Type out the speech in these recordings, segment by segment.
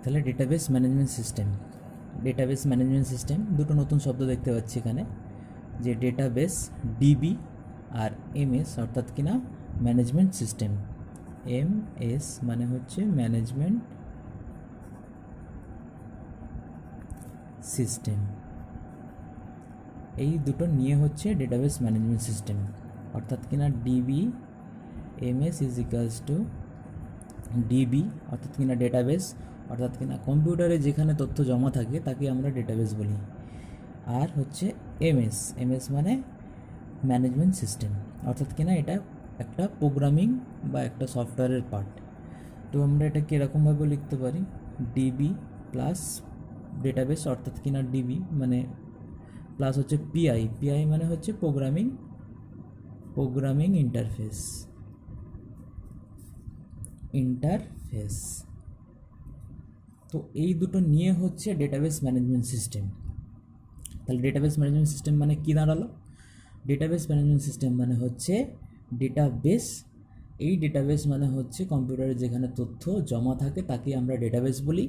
তাহলে database management system দুটো নতুন শব্দ দেখতে পাচ্ছি এখানে, যে ডেটাবেস ডিবি আর এমএস অর্থাৎ কিনা ম্যানেজমেন্ট সিস্টেম। এমএস মানে হচ্ছে ম্যানেজমেন্ট সিস্টেম, এই দুটো নিয়ে হচ্ছে ডেটাবেস ম্যানেজমেন্ট সিস্টেম। অর্থাৎ কিনা DB MS is equals to DB অর্থাৎ কিনা ডেটাবেস, অর্থাৎ কিনা কম্পিউটারে যেখানে তথ্য জমা থাকে তাকে আমরা ডেটাবেস বলি। আর হচ্ছে এমএস মানে ম্যানেজমেন্ট সিস্টেম, অর্থাৎ কিনা এটা একটা প্রোগ্রামিং বা একটা সফটওয়্যারের পার্ট। তো আমরা এটাকে এরকমভাবে লিখতে পারি, ডিবি প্লাস ডেটাবেস অর্থাৎ কিনা ডিবি মানে প্লাস হচ্ছে পিআই মানে হচ্ছে প্রোগ্রামিং ইন্টারফেস। তো এই দুটো নিয়ে হচ্ছে ডেটাবেস ম্যানেজমেন্ট সিস্টেম। তাহলে ডেটাবেস ম্যানেজমেন্ট সিস্টেম মানে কি দাঁড়ালো? ডেটাবেস ম্যানেজমেন্ট সিস্টেম মানে হচ্ছে ডেটাবেস। এই ডেটাবেস মানে হচ্ছে কম্পিউটারে যেখানে তথ্য জমা থাকে তাকে আমরা ডেটাবেস বলি।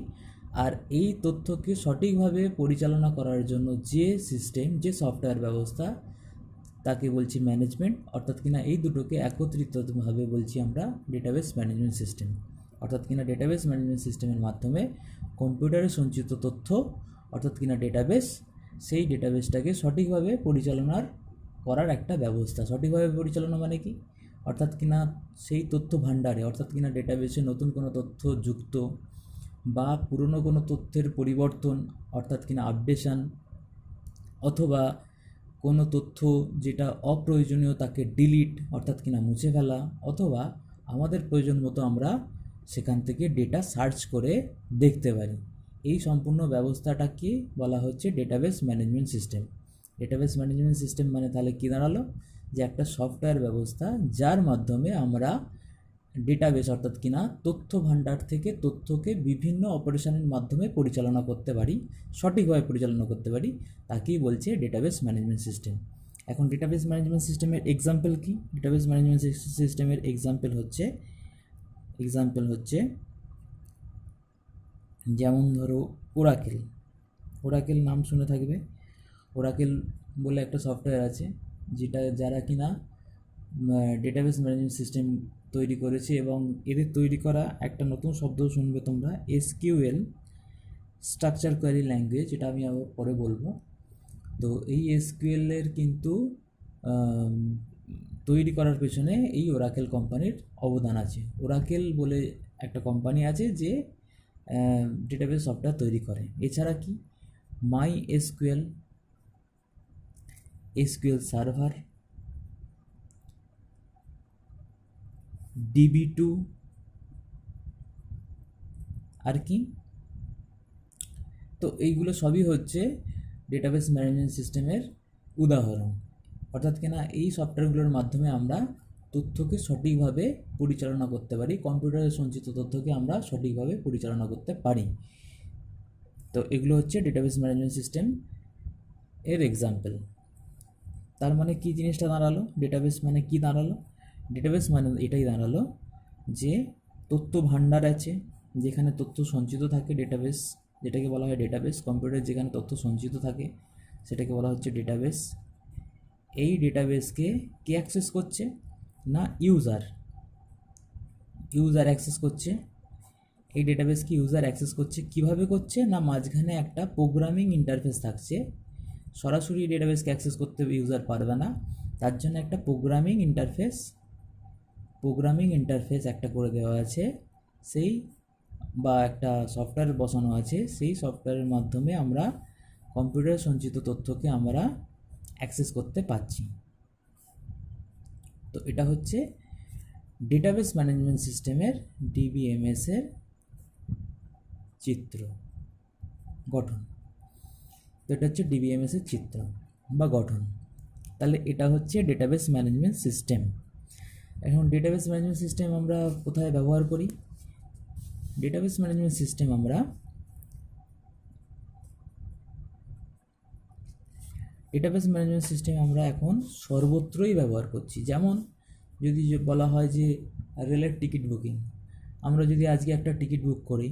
আর এই তথ্যকে সঠিকভাবে পরিচালনা করার জন্য যে সিস্টেম, যে সফটওয়্যার ব্যবস্থা তাকে বলছি ম্যানেজমেন্ট, অর্থাৎ কিনা এই দুটোকে একত্রিতভাবে বলছি আমরা ডেটাবেস ম্যানেজমেন্ট সিস্টেম। অর্থাৎ কিনা ডেটাবেস ম্যানেজমেন্ট সিস্টেমের মাধ্যমে কম্পিউটারে সঞ্চিত তথ্য অর্থাৎ কিনা ডেটাবেস, সেই ডেটাবেসটাকে সঠিকভাবে পরিচালনার করার একটা ব্যবস্থা। সঠিকভাবে পরিচালনা মানে কি? অর্থাৎ কিনা সেই তথ্য ভাণ্ডারে অর্থাৎ কিনা ডেটাবেসে নতুন কোনো তথ্য যুক্ত বা পুরনো কোনো তথ্যের পরিবর্তন অর্থাৎ কিনা আপডেশন, অথবা কোনো তথ্য যেটা অপ্রয়োজনীয় তাকে ডিলিট অর্থাৎ কিনা মুছে ফেলা, অথবা আমাদের প্রয়োজন মতো আমরা সেখান থেকে ডেটা সার্চ করে দেখতে পারি। এই সম্পূর্ণ ব্যবস্থাটাকে বলা হচ্ছে database management system. Database management system মানে তাহলে কী দাঁড়ালো? যে একটা সফটওয়্যার ব্যবস্থা যার মাধ্যমে আমরা ডেটাবেস অর্থাৎ কিনা তথ্য ভাণ্ডার থেকে তথ্যকে বিভিন্ন অপারেশনের মাধ্যমে পরিচালনা করতে পারি, সঠিকভাবে পরিচালনা করতে পারি, তাকেই বলছে ডেটাবেস ম্যানেজমেন্ট সিস্টেম। এখন ডেটাবেস ম্যানেজমেন্ট সিস্টেমের এক্সাম্পল কি? ডেটাবেস ম্যানেজমেন্ট সিস্টেমের এক্সাম্পল হচ্ছে যেমন ধরো ওরাকেল নাম শুনে থাকবে। ওরাকেল বলে একটা সফটওয়্যার আছে যারা কিনা ডেটাবেস ম্যানেজমেন্ট সিস্টেম তৈরি করেছে, এবং এদের তৈরি করা একটা নতুন শব্দ শুনবে তোমরা, এসকিউএল, স্ট্রাকচার কোয়েরি ল্যাঙ্গুয়েজ, এটা আমি আবার পরে বলবো। তো এই এসকিউএলের কিন্তু তৈরি করার পেছনে এই ওরাকেল কোম্পানির অবদান আছে। ওরাকেল বলে একটা কোম্পানি আছে যে ডেটাবেস সফটওয়্যার তৈরি করে। এছাড়া কি মাই এসকিউএল সার্ভার, DB2 আর কি। তো এইগুলো সবই হচ্ছে ডেটাবেস ম্যানেজমেন্ট সিস্টেমের উদাহরণ। অর্থাৎ কিনা এই সফটওয়্যারগুলোর মাধ্যমে আমরা তথ্যকে সঠিকভাবে পরিচালনা করতে পারি, কম্পিউটারে সঞ্চিত তথ্যকে আমরা সঠিকভাবে পরিচালনা করতে পারি। তো এগুলো হচ্ছে ডেটাবেস ম্যানেজমেন্ট সিস্টেম এর এক্সাম্পল। তার মানে কি জিনিসটা দাঁড়ালো? ডেটাবেস মানে কি দাঁড়ালো? ডেটাবেস মানে এটাই দাঁড়ালো যে তথ্য ভাণ্ডার আছে যেখানে তথ্য সঞ্চিত থাকে, ডেটাবেস যেটাকে বলা হয় ডেটাবেস। কম্পিউটারে যেখানে তথ্য সঞ্চিত থাকে সেটাকে বলা হচ্ছে ডেটাবেস। এই ডেটাবেসকে কে অ্যাক্সেস করছে? না ইউজার অ্যাক্সেস করছে। এই ডেটাবেসকে ইউজার অ্যাক্সেস করছে। কিভাবে করছে? না মাঝখানে একটা প্রোগ্রামিং ইন্টারফেস থাকছে। সরাসরি ডেটাবেসকে অ্যাক্সেস করতে ইউজার পারবে না, তার জন্য একটা প্রোগ্রামিং ইন্টারফেস একটা করে দেওয়া আছে, সেই বা একটা সফটওয়্যার বসানো আছে। সেই সফটওয়্যারের মাধ্যমে আমরা কম্পিউটারে সঞ্চিত তথ্যকে আমরা অ্যাক্সেস করতে পারছি। তো এটা হচ্ছে ডেটাবেস ম্যানেজমেন্ট সিস্টেমের DBMS এর চিত্র গঠন। তো এটা হচ্ছে DBMS এর চিত্র বা গঠন। তাহলে এটা হচ্ছে ডেটাবেস ম্যানেজমেন্ট সিস্টেম। এখন ডেটাবেস ম্যানেজমেন্ট সিস্টেম আমরা কোথায় ব্যবহার করি? ডেটাবেস ম্যানেজমেন্ট সিস্টেম আমরা এখন সর্বত্রই ব্যবহার করছি। যেমন যদি বলা হয় যে রেলের টিকিট বুকিং, আমরা যদি আজকে একটা টিকিট বুক করি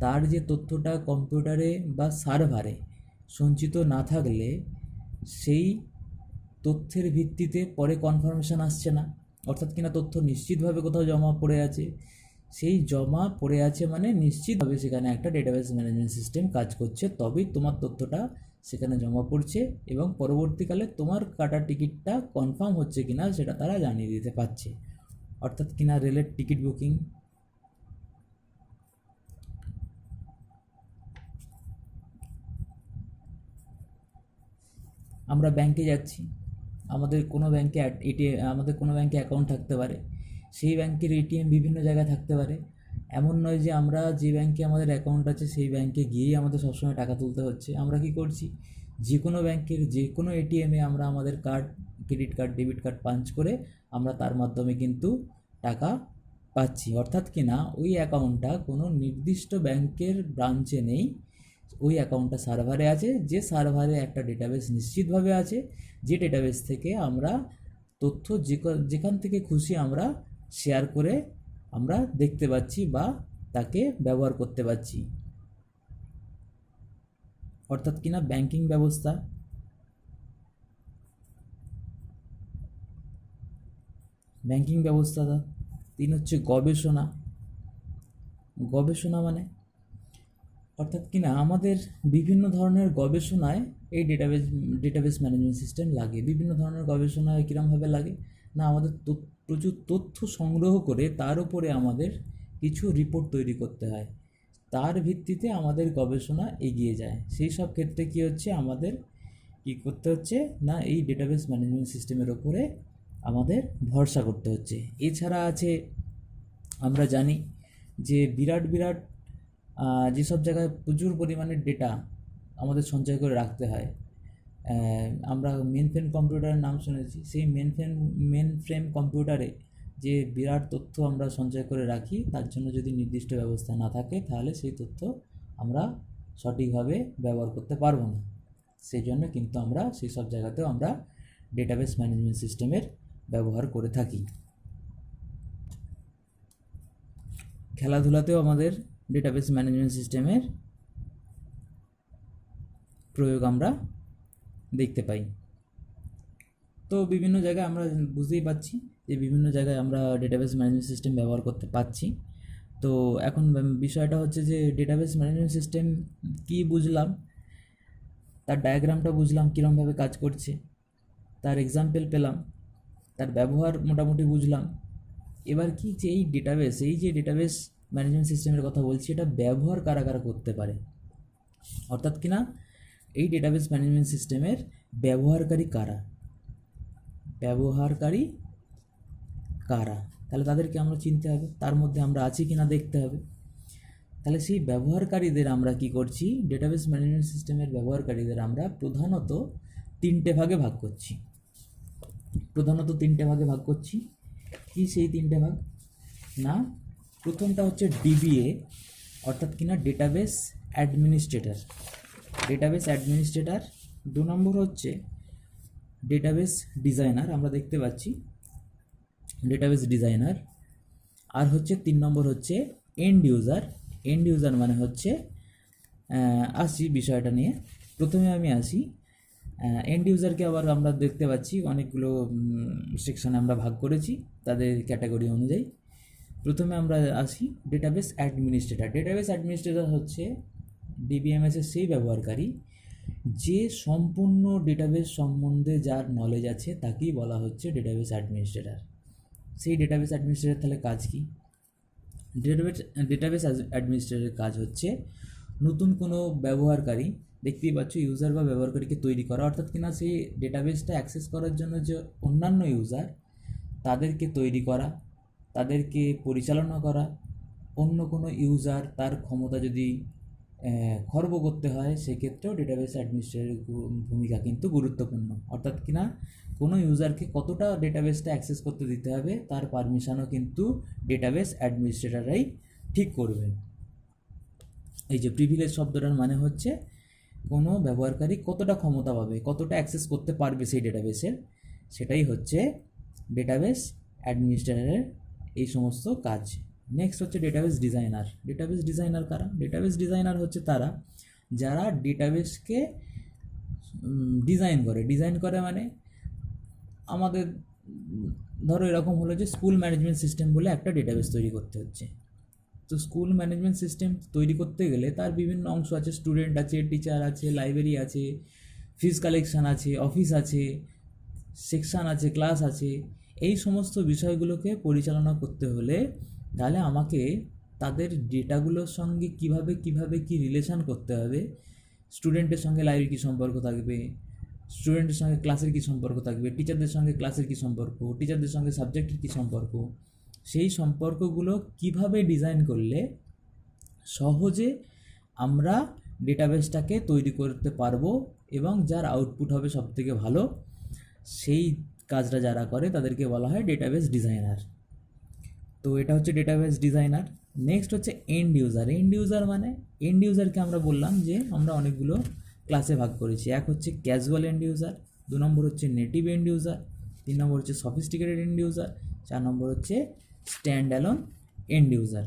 তার যে তথ্যটা কম্পিউটারে বা সার্ভারে সঞ্চিত না থাকলে সেই তথ্যের ভিত্তিতে পরে কনফার্মেশন আসছে না, অর্থাৎ কিনা তথ্য নিশ্চিতভাবে কোথাও জমা পড়ে আছে, সেই জমা পড়ে আছে মানে নিশ্চিতভাবে সেখানে একটা ডেটাবেস ম্যানেজমেন্ট সিস্টেম কাজ করছে, তবেই তোমার তথ্যটা সেখানে জমা পড়ছে এবং পরবর্তীকালে তোমার কাটা টিকিটটা কনফার্ম হচ্ছে কিনা সেটা তারা জানিয়ে দিতে পারছে। অর্থাৎ কিনা রেলের টিকিট বুকিং, আমরা ব্যাংকে যাচ্ছি, আমাদের কোনো ব্যাংকে আমাদের কোনো ব্যাংকে অ্যাকাউন্ট থাকতে পারে, সেই ব্যাংকের এটিএম বিভিন্ন জায়গায় থাকতে পারে। এমন নয় যে আমরা যে ব্যাংকে আমাদের অ্যাকাউন্ট আছে সেই ব্যাংকে গিয়েই আমাদের সবসময় টাকা তুলতে হচ্ছে। আমরা কি করছি, যে কোনো ব্যাংকের যে কোনো এটিএমে আমরা আমাদের card, credit card, debit card punch করে আমরা তার মাধ্যমে কিন্তু টাকা পাচ্ছি। অর্থাৎ কি না ওই অ্যাকাউন্টটা কোনো নির্দিষ্ট ব্যাংকের ব্রাঞ্চে নেই, ওই অ্যাকাউন্টটা সার্ভারে আছে, যে সার্ভারে একটা ডেটাবেস নিশ্চিতভাবে আছে, যে ডেটাবেস থেকে আমরা তথ্য যেখান থেকে খুশি আমরা শেয়ার করে আমরা দেখতে পাচ্ছি বা তাকে ব্যবহার করতে পারছি। অর্থাৎ কিনা ব্যাংকিং ব্যবস্থা, ব্যাংকিং ব্যবস্থা। 3 হচ্ছে গবেষণা। গবেষণা মানে অর্থাৎ কিনা আমাদের বিভিন্ন ধরনের গবেষণায় এই ডেটাবেস ম্যানেজমেন্ট সিস্টেম লাগে। বিভিন্ন ধরনের গবেষণায় কীরমভাবে লাগে না, আমাদের প্রচুর তথ্য সংগ্রহ করে তার উপরে আমাদের কিছু রিপোর্ট তৈরি করতে হয়, তার ভিত্তিতে আমাদের গবেষণা এগিয়ে যায়। সেই সব ক্ষেত্রে কী হচ্ছে, আমাদের কী করতে হচ্ছে না এই ডেটাবেস ম্যানেজমেন্ট সিস্টেমের ওপরে আমাদের ভরসা করতে হচ্ছে। এছাড়া আছে, আমরা জানি যে বিরাট বিরাট যেসব জায়গায় প্রচুর পরিমাণে ডেটা আমাদের সঞ্চয় করে রাখতে হয়, আমরা মেনফ্রেম কম্পিউটারের নাম শুনেছি। সেই মেনফ্রেম কম্পিউটারে যে বিরাট তথ্য আমরা সঞ্চয় করে রাখি, তার জন্য যদি নির্দিষ্ট ব্যবস্থা না থাকে তাহলে সেই তথ্য আমরা সঠিকভাবে ব্যবহার করতে পারবো না। সেই জন্য কিন্তু আমরা সেই সব জায়গাতেও আমরা ডেটাবেস ম্যানেজমেন্ট সিস্টেমের ব্যবহার করে থাকি। খেলাধুলাতেও আমাদের ডেটাবেস ম্যানেজমেন্ট সিস্টেমের প্রয়োগ আমরা দেখতে পাই। তো বিভিন্ন জায়গায় আমরা বুঝতেই পাচ্ছি যে বিভিন্ন জায়গায় আমরা ডেটাবেস ম্যানেজমেন্ট সিস্টেম ব্যবহার করতে পারছি। তো এখন বিষয়টা হচ্ছে যে ডেটাবেস ম্যানেজমেন্ট সিস্টেম কী বুঝলাম, তার ডায়াগ্রামটা বুঝলাম কীরকমভাবে কাজ করছে, তার এক্সাম্পল পেলাম, তার ব্যবহার মোটামুটি বুঝলাম। এবার কি যে এই যে ডেটাবেস ম্যানেজমেন্ট সিস্টেমের কথা বলছি, এটা ব্যবহার কারা কারা করতে পারে, অর্থাৎ কিনা এই ডেটাবেস ম্যানেজমেন্ট সিস্টেমের ব্যবহারকারী কারা, তাহলে তাদেরকে আমরা চিনতে হবে, তার মধ্যে আমরা আছি কিনা দেখতে হবে। তাহলে সেই ব্যবহারকারীদের আমরা কি করছি, ডেটাবেস ম্যানেজমেন্ট সিস্টেমের ব্যবহারকারীদের আমরা প্রধানত তিনটে ভাগে ভাগ করছি। কি সেই তিনটে ভাগ না, প্রথমটা হচ্ছে ডিবিএ, অর্থাৎ কিনা ডেটাবেস অ্যাডমিনিস্ট্রেটর। 2 নম্বর হচ্ছে ডেটাবেস ডিজাইনার, আমরা দেখতে পাচ্ছি ডেটাবেস ডিজাইনার। আর হচ্ছে 3 নম্বর হচ্ছে এন্ড ইউজার মানে হচ্ছে আসি বিষয়টা নিয়ে। প্রথমে আমি আসি এন্ড ইউজারকে, আবার আমরা দেখতে পাচ্ছি অনেকগুলো সেকশানে আমরা ভাগ করেছি তাদের ক্যাটাগরি অনুযায়ী। প্রথমে আমরা আসি ডেটাবেস অ্যাডমিনিস্ট্রেটর হচ্ছে ডিবিএমএসের সেই ব্যবহারকারী যে সম্পূর্ণ ডেটাবেস সম্বন্ধে যার নলেজ আছে তাকেই বলা হচ্ছে ডেটাবেস অ্যাডমিনিস্ট্রেটর। সেই ডেটাবেস অ্যাডমিনিস্ট্রেটর তাহলে কাজ কি, ডেটাবেস অ্যাডমিনিস্ট্রেটরের কাজ হচ্ছে নতুন কোনো ব্যবহারকারী, দেখতেই পাচ্ছ ইউজার বা ব্যবহারকারীকে তৈরি করা, অর্থাৎ কিনা সেই ডেটাবেসটা অ্যাক্সেস করার জন্য যে অন্যান্য ইউজার তাদেরকে তৈরি করা, তাদেরকে পরিচালনা করা। অন্য কোনো ইউজার তার ক্ষমতা যদি খর্ব করতে হয়, সেক্ষেত্রেও ডেটাবেস অ্যাডমিনিস্ট্রেটরের ভূমিকা কিন্তু গুরুত্বপূর্ণ। অর্থাৎ কিনা কোনো ইউজারকে কতটা ডেটাবেসটা অ্যাক্সেস করতে দিতে হবে তার পারমিশনও কিন্তু ডেটাবেস অ্যাডমিনিস্ট্রেটররাই ঠিক করবে। এই যে প্রিভিলেজ শব্দটার মানে হচ্ছে কোনো ব্যবহারকারী কতটা ক্ষমতা পাবে, কতটা অ্যাক্সেস করতে পারবে সেই ডেটাবেসের, সেটাই হচ্ছে ডেটাবেস অ্যাডমিনিস্ট্রেটরের এই সমস্ত কাজ। নেক্সট হচ্ছে ডেটাবেস ডিজাইনার। ডেটাবেস ডিজাইনার কারা? ডেটাবেস ডিজাইনার হচ্ছে তারা যারা ডেটাবেসকে ডিজাইন করে মানে আমাদের ধরো এরকম হলো যে স্কুল ম্যানেজমেন্ট সিস্টেম বলে একটা ডেটাবেস তৈরি করতে হচ্ছে। তো স্কুল ম্যানেজমেন্ট সিস্টেম তৈরি করতে গেলে তার বিভিন্ন অংশ আছে, স্টুডেন্ট আছে, টিচার আছে, লাইব্রেরি আছে, ফিস কালেকশন আছে, অফিস আছে, সেকশান আছে, ক্লাস আছে। এই সমস্ত বিষয়গুলোকে পরিচালনা করতে হলে তাহলে আমাকে তাদের ডেটাগুলোর সঙ্গে কিভাবে কি রিলেশান করতে হবে, স্টুডেন্টের সঙ্গে লাইব্রেরির কী সম্পর্ক থাকবে, স্টুডেন্টের সঙ্গে ক্লাসের কী সম্পর্ক থাকবে, টিচারদের সঙ্গে ক্লাসের কী সম্পর্ক, টিচারদের সঙ্গে সাবজেক্টের কী সম্পর্ক, সেই সম্পর্কগুলো কিভাবে ডিজাইন করলে সহজে আমরা ডেটাবেসটাকে তৈরি করতে পারবো এবং যার আউটপুট হবে সবথেকে ভালো, সেই কাজটা যারা করে তাদেরকে বলা হয় ডেটাবেস ডিজাইনার। তো এটা হচ্ছে ডেটাবেস ডিজাইনার। নেক্সট হচ্ছে এন্ড ইউজার। এন্ড ইউজার মানে এন্ড ইউজারকে আমরা বললাম যে আমরা অনেকগুলো ক্লাসে ভাগ করেছি। এক হচ্ছে ক্যাজুয়াল এন্ড ইউজার, 2 নম্বর হচ্ছে নেটিভ এন্ড ইউজার, 3 নম্বর হচ্ছে সফিস্টিকেটেড এন্ড ইউজার, 4 নম্বর হচ্ছে স্ট্যান্ড অ্যালোন এন্ড ইউজার।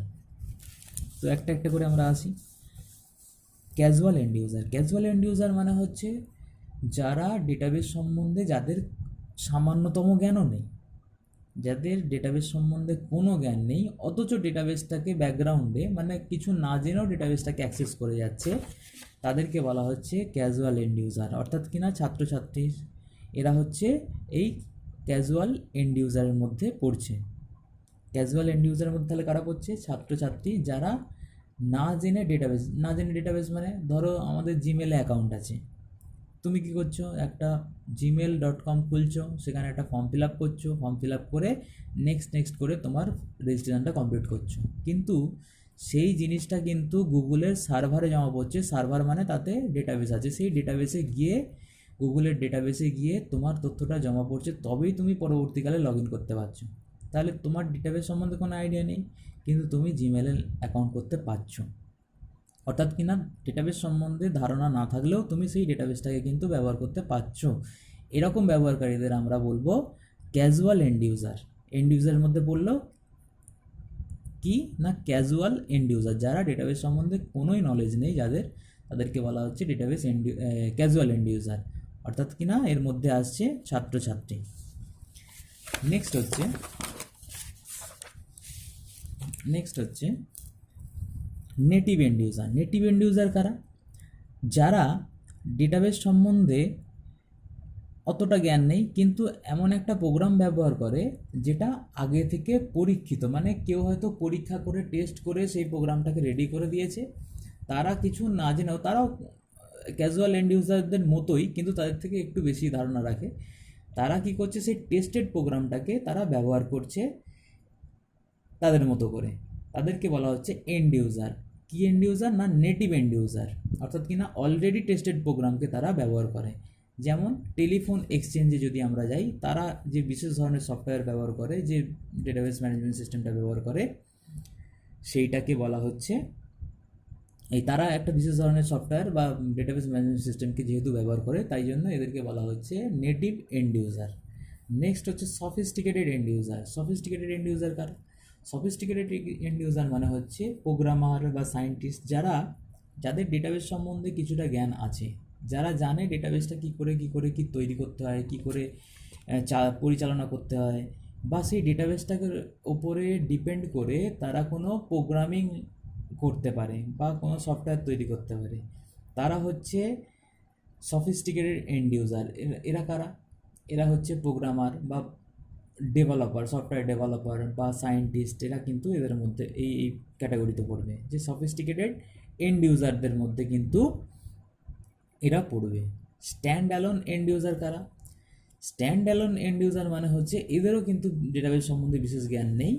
তো একটা একটা করে আমরা আসি। Casual and user. Casual and user মানে হচ্ছে যারা ডেটাবেস সম্বন্ধে যাদের সামান্যতম জ্ঞানও নেই, যাদের ডেটাবেস সম্বন্ধে কোনো জ্ঞান নেই অথচ ডেটাবেসটাকে ব্যাকগ্রাউন্ডে মানে কিছু না জেনেও ডেটাবেসটাকে অ্যাক্সেস করে যাচ্ছে, তাদেরকে বলা হচ্ছে ক্যাজুয়াল এন্ড ইউজার। অর্থাৎ কিনা ছাত্রছাত্রী এরা হচ্ছে এই ক্যাজুয়াল এন্ড ইউজারের মধ্যে পড়ছে। ক্যাজুয়াল এন্ড ইউজারের মধ্যে তাহলে কারা পড়ছে? ছাত্রছাত্রী যারা না জেনে ডেটাবেস মানে ধরো আমাদের জিমেলে অ্যাকাউন্ট আছে, তুমি কী করছো? একটা gmail.com খুলছো, সেখানে একটা ফর্ম ফিল আপ করছো, ফর্ম ফিল আপ করে নেক্সট করে তোমার রেজিস্ট্রেশনটা কমপ্লিট করছো, কিন্তু সেই জিনিসটা কিন্তু গুগলের সার্ভারে জমা পড়ছে। সার্ভার মানে তাতে ডেটাবেস আছে, সেই ডেটাবেসে গিয়ে গুগলের ডেটাবেসে গিয়ে তোমার তথ্যটা জমা পড়ছে, তবেই তুমি পরবর্তীকালে লগ ইন করতে পারছো। তাহলে তোমার ডেটাবেস সম্বন্ধে কোনো আইডিয়া নেই, কিন্তু তুমি জিমেলে অ্যাকাউন্ট করতে পারছো। অর্থাৎ কিনা ডেটাবেস সম্বন্ধে ধারণা না থাকলেও তুমি সেই ডেটাবেসটাকে কিন্তু ব্যবহার করতে পারছো। এরকম ব্যবহারকারীদের আমরা বলবো ক্যাজুয়াল এন্ড ইউজার। এন্ড ইউজারের মধ্যে পড়লো কি না ক্যাজুয়াল এন্ড ইউজার, যারা ডেটাবেস সম্বন্ধে কোনোই নলেজ নেই যাদের, তাদেরকে বলা হচ্ছে ডেটাবেস ক্যাজুয়াল এন্ড ইউজার। অর্থাৎ কিনা এর মধ্যে আসছে ছাত্রছাত্রী। নেক্সট হচ্ছে native and user. Native and user কারা? যারা ডেটাবেস সম্বন্ধে অতটা জ্ঞান নেই কিন্তু এমন একটা প্রোগ্রাম ব্যবহার করে যেটা আগে থেকে পরীক্ষিত, মানে কেউ হয়তো পরীক্ষা করে টেস্ট করে সেই প্রোগ্রামটাকে রেডি করে দিয়েছে, তারা কিছু না জেনেও, তারাও ক্যাজুয়াল এন্ড ইউজারদের মতোই কিন্তু তাদের থেকে একটু বেশি ধারণা রাখে। তারা কি করছে? সেই টেস্টেড প্রোগ্রামটাকে তারা ব্যবহার করছে তাদের মতো করে, তাদেরকে বলা হচ্ছে এন্ড ইউজার। কি এন্ড ইউজার? না নেটিভ এন্ড ইউজার। অর্থাৎ কিনা অলরেডি টেস্টেড প্রোগ্রামকে তারা ব্যবহার করে। যেমন টেলিফোন এক্সচেঞ্জে যদি আমরা যাই, তারা যে বিশেষ ধরনের সফটওয়্যার ব্যবহার করে, যে ডেটাবেস ম্যানেজমেন্ট সিস্টেমটা ব্যবহার করে, সেইটাকে বলা হচ্ছে তারা একটা বিশেষ ধরনের সফটওয়্যার বা ডেটাবেস ম্যানেজমেন্ট সিস্টেমকে যেহেতু ব্যবহার করে, তাই জন্য এদেরকে বলা হচ্ছে নেটিভ এন্ড ইউজার। নেক্সট হচ্ছে sophisticated and user. Sophisticated and user কারা? সফিস্টিকেটেড এন্ড ইউজার মানে হচ্ছে প্রোগ্রামার বা সায়েন্টিস্ট যাদের ডেটাবেস সম্বন্ধে কিছুটা জ্ঞান আছে, যারা জানে ডেটাবেসটা কী করে কি তৈরি করতে হয়, কী করে পরিচালনা করতে হয়, বা সেই ডেটাবেসটাকে ওপরে ডিপেন্ড করে তারা কোনো প্রোগ্রামিং করতে পারে বা কোনো সফটওয়্যার তৈরি করতে পারে, তারা হচ্ছে সফিস্টিকেটেড এন্ড ইউজার। এরা কারা? এরা হচ্ছে প্রোগ্রামার বা ডেভেলপার, সফটওয়্যার ডেভেলপার বা সায়েন্টিস্ট, এরা কিন্তু এদের মধ্যে এই ক্যাটাগরিতে পড়বে, যে সফিস্টিকেটেড এন্ড ইউজারদের মধ্যে কিন্তু এরা পড়বে। স্ট্যান্ড অ্যালোন এন্ড ইউজার কারা? স্ট্যান্ড অ্যালোন এন্ড ইউজার মানে হচ্ছে এদেরও কিন্তু ডেটাবেস সম্বন্ধে বিশেষ জ্ঞান নেই।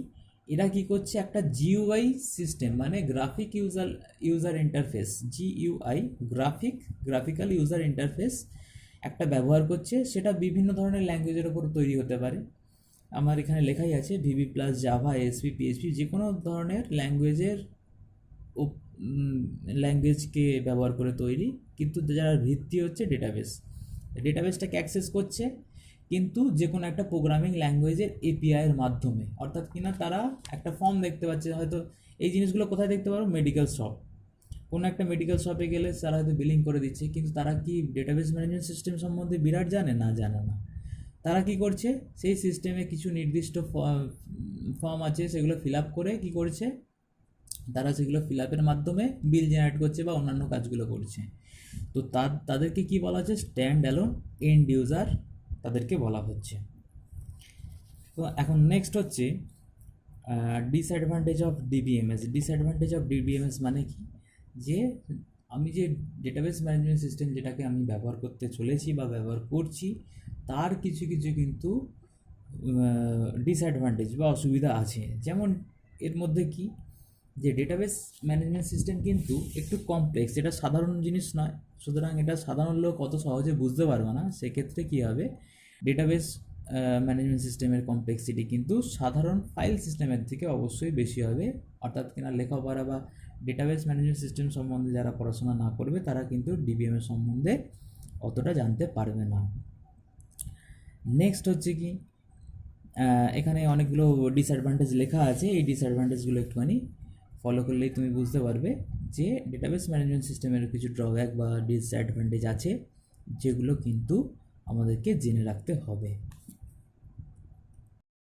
এরা কি করছে? একটা জিইউআই সিস্টেম মানে graphical interface, GUI graphical user interface একটা ব্যবহার করছে। সেটা বিভিন্ন ধরনের ল্যাঙ্গুয়েজের ওপর তৈরি হতে পারে। আমার এখানে লেখাই আছে VB+, জাভা, ASP, PHP, যে কোনো ধরনের ল্যাঙ্গুয়েজকে ব্যবহার করে তৈরি, কিন্তু যার ভিত্তি হচ্ছে ডেটাবেসটাকে অ্যাক্সেস করছে কিন্তু যে কোনো একটা প্রোগ্রামিং ল্যাঙ্গুয়েজের এপিআইয়ের মাধ্যমে, অর্থাৎ কিনা তারা একটা ফর্ম দেখতে পাচ্ছে, হয়তো এই জিনিসগুলো কোথায় দেখতে পারো, মেডিকেল শপ, কোনো একটা মেডিকেল শপে গেলে তারা হয়তো বিলিং করে দিচ্ছে, কিন্তু তারা কি ডেটাবেস ম্যানেজমেন্ট সিস্টেম সম্বন্ধে বিরাট জানে না, জানে না। তারা কি করছে, সেই সিস্টেমে কিছু নির্দিষ্ট ফর্ম আছে, সেগুলো ফিল আপ করে কি করছে, তারা সেগুলো ফিল আপের মাধ্যমে বিল জেনারেট করছে বা অন্যান্য কাজগুলো করছে। তো তাদেরকে কি বলা হচ্ছে, স্ট্যান্ড অ্যালোন এন্ড ইউজার তাদেরকে বলা হচ্ছে। তো এখন নেক্সট হচ্ছে disadvantage of DBMS. Disadvantage of DBMS মানে কি, যে আমি যে ডেটাবেস ম্যানেজমেন্ট সিস্টেম যেটাকে আমি ব্যবহার করতে চলেছি বা ব্যবহার করছি, তার কিছু কিছু কিন্তু ডিসঅ্যাডভান্টেজ বা অসুবিধা আছে। যেমন এর মধ্যে কি, যে ডেটাবেস ম্যানেজমেন্ট সিস্টেম কিন্তু একটু কমপ্লেক্স, এটা সাধারণ জিনিস নয়, সুতরাং এটা সাধারণ লোক অত সহজে বুঝতে পারবে না। সেক্ষেত্রে কী হবে, ডেটাবেস ম্যানেজমেন্ট সিস্টেমের কমপ্লেক্সিটি কিন্তু সাধারণ ফাইল সিস্টেমের থেকে অবশ্যই বেশি হবে। অর্থাৎ কিনা লেখাপড়া বা ডেটাবেস ম্যানেজমেন্ট সিস্টেম সম্বন্ধে যারা পড়াশোনা না করবে, তারা কিন্তু ডিবিএমের সম্বন্ধে অতটা জানতে পারবে না। নেক্সট হচ্ছে কি, এখানে অনেকগুলো ডিসঅ্যাডভান্টেজ লেখা আছে, এই ডিসঅ্যাডভান্টেজগুলো একটুখানি ফলো করলেই তুমি বুঝতে পারবে যে ডেটাবেস ম্যানেজমেন্ট সিস্টেমের কিছু ড্রব্যাক বা ডিসঅ্যাডভান্টেজ আছে, যেগুলো কিন্তু আমাদেরকে জেনে রাখতে হবে।